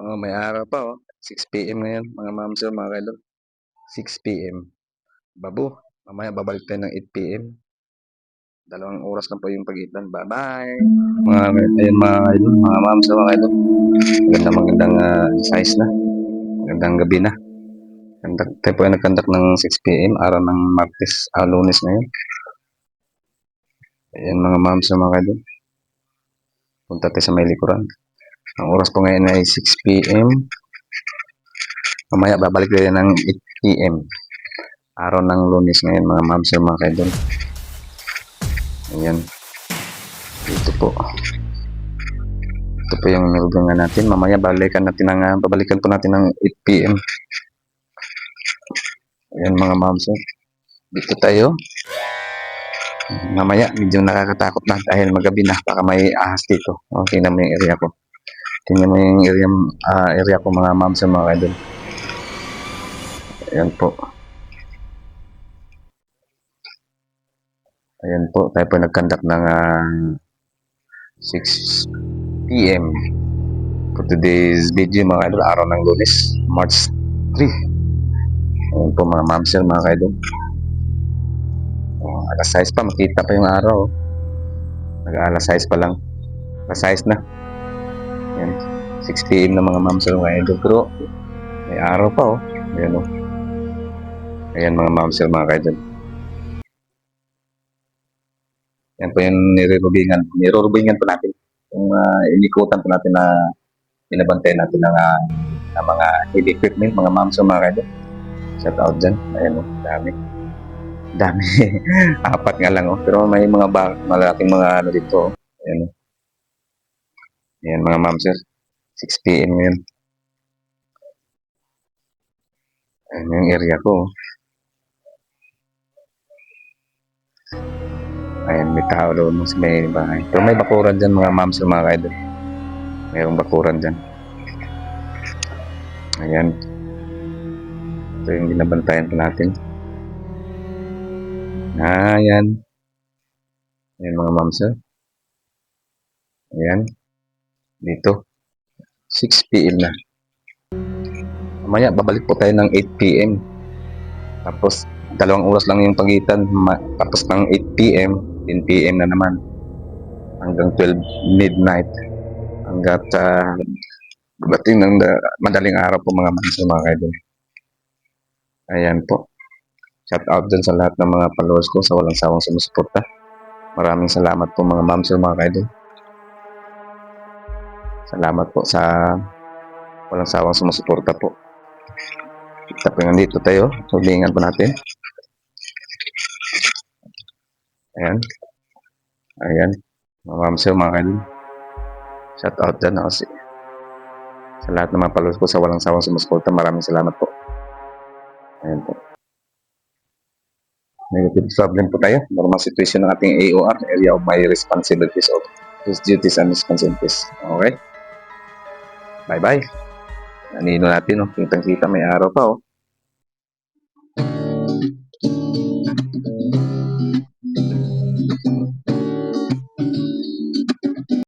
Oh, may araw pa, 6 PM ngayon, mga ma'am, sir, mga kaidol. 6 PM. Babo, mamaya babalik tayo ng 8 PM. 2 oras lang po yung pagitan. Bye-bye. Ayun, mga idol, mga ma'am, sir, mga idol. Magandang size na. Magandang gabi na. Tayo po ay nagkandak ng 6 PM, araw ng Martes, Lunes ngayon. Ayan, mga ma'am, sir, mga idol. Punta tayo sa may likuran. Ang oras po ngayon ay 6 PM. Mamaya babalik tayo ng 8 PM. Araw ng Lunes ngayon, mga ma'am, sir, mga idol. Ayan. Ito po. Ito po yung nilubungan natin. Mamaya babalikan po natin ng 8 PM. Ayan, mga ma'am, sir. Dito tayo. Mamaya medyo nakakatakot na dahil magabi na. Baka may ahas dito. Tingnan mo yung area ko. Tingnan mo yung area ko, mga ma'am, sir, mga idol. Ayan po. Ayan po. Tayo po nagkandak ng 6 PM. For today's video, mga idol, araw ng Lunes, March 3. Ayan po, mga ma'am, sir, mga idol. Alas 6 pa, makita pa yung araw. Nag-alas 6 pa lang. Alas 6 na. Ayan, 6 PM na, mga ma'am, sir, mga idol. Pero may araw pa, ayan, ayan, mga ma'am, sir, mga idol. Yan po yung nirurubingan po natin. Yung inikutan po natin na binabantayan natin ng mga heavy equipment, mga ma'am, sir, mga idol. Shout out dyan. Ayan, dami. Apat nga lang, pero may mga malaking mga dito. Ayan, ayan, mga ma'am, sir. 6 PM ngayon. Ayan yung area ko. Ayan, may tao doon sa may bahay. Pero may bakuran dyan, mga ma'am, sir, mga idol. Mayroong bakuran dyan. Ayan. Ito yung binabantayan po natin. Ayan. Ayan, mga ma'am, sir. Ayan. Dito. 6 PM na. Mamaya, babalik po tayo ng 8 PM. Tapos, 2 oras lang yung pagitan. Tapos ng 8 PM, 10 PM na naman. Hanggang 12 midnight. Hanggat dating ng madaling araw po, mga ma'am, sir, mga idol. Ayan po. Shout out dyan sa lahat ng mga followers ko sa walang sawang sumusuporta. Maraming salamat po, mga ma'am, sir, mga idol. Salamat po sa walang sawang sumusuporta po. Kita po yung nandito tayo. Sulingan po natin. Ayan. Ayan. Mga ma'am, sir, mga idol. Shout out dyan kasi sa lahat ng mga followers ko sa walang sawang sumusuporta. Maraming salamat po. Ayan po. Negative problem po tayo. Normal situation ng ating AOR, area of my responsibilities of his duties and responsibilities. Okay? Bye-bye. Nanino natin, kitang-kita, may araw pa,